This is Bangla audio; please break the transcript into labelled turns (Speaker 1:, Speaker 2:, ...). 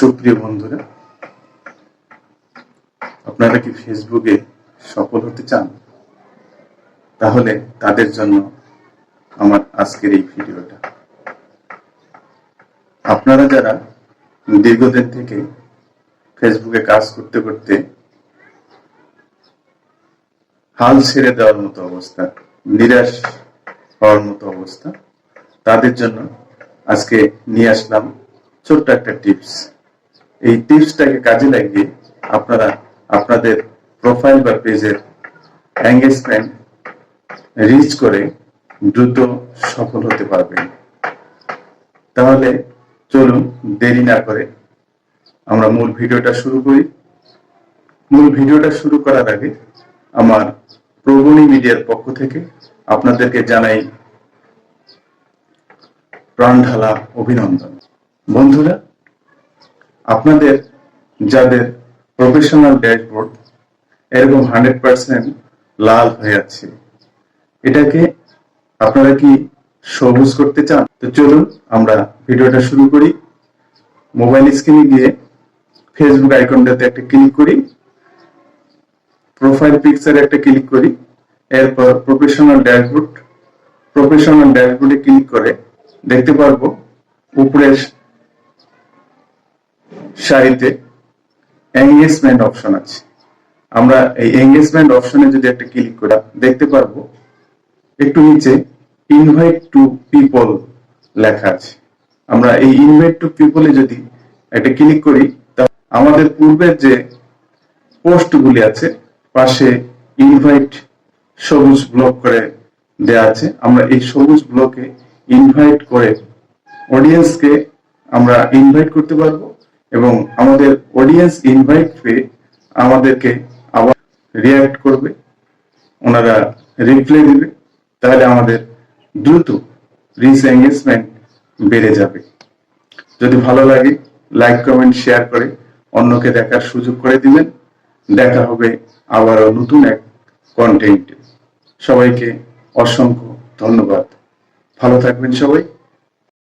Speaker 1: সুপ্রিয় বন্ধুরা, আপনারা কি ফেসবুকে সফল হতে চান? তাহলে তাদের জন্য আমার আজকের এই ভিডিওটা। আপনারা যারা দীর্ঘদিন থেকে ফেসবুকে কাজ করতে করতে হাল ছেড়ে দেওয়ার মতো অবস্থা, নিরাশ হওয়ার মতো অবস্থা, তাদের জন্য আজকে নিয়ে আসলাম ছোট্ট একটা টিপস। এই টিপসটাকে কাজে লাগিয়ে আপনারা আপনাদের প্রোফাইল বা পেজের এঙ্গেজমেন্ট রিচ করে দ্রুত সফল হতে পারবেন। তাহলে চলুন দেরি না করে আমরা মূল ভিডিওটা শুরু করি। মূল ভিডিওটা শুরু করার আগে আমার প্রবণী মিডিয়ার পক্ষ থেকে আপনাদেরকে জানাই প্রাণঢালা অভিনন্দন। বন্ধুরা, আপনাদের যাদের প্রফেশনাল ড্যাশবোর্ড এরকম 100% লাল হয়ে আছে, এটাকে আপনারা কি সবুজ করতে চান? তো চলুন আমরা ভিডিওটা শুরু করি। মোবাইল স্ক্রিনে গিয়ে ফেসবুক আইকনটাতে একটা ক্লিক করি, প্রোফাইল পিকচারে একটা ক্লিক করি, এরপর প্রফেশনাল ড্যাশবোর্ডে ক্লিক করে দেখতে পারবো উপরের সারিতে এঙ্গেজমেন্ট অপশন আছে। আমরা এই এঙ্গেজমেন্ট অপশনে যদি একটা ক্লিক করি দেখতে পারবো একটু নিচে ইনভাইট টু পিপল লেখা আছে। আমরা এই ইনভাইট টু পিপলে যদি একটা ক্লিক করি, আমাদের পূর্বের যে পোস্টগুলি আছে পাশে ইনভাইট সবুজ ব্লক করে দেয়া আছে। আমরা এই সবুজ ব্লকে ইনভাইট করে অডিয়েন্সকে আমরা ইনভাইট করতে পারবো এবং আমাদের অডিয়েন্স ইনভাইট পেয়ে আমাদেরকে আবার রিঅ্যাক্ট করবে, ওনারা রিপ্লাই দিবে। তাহলে আমাদের দ্রুত রিচ এঙ্গেজমেন্ট বেড়ে যাবে। যদি ভালো লাগে লাইক কমেন্ট শেয়ার করে অন্যকে দেখার সুযোগ করে দিবেন। দেখা হবে আবারও নতুন এক কন্টেন্টে। সবাইকে অসংখ্য ধন্যবাদ। ভালো থাকবেন সবাই।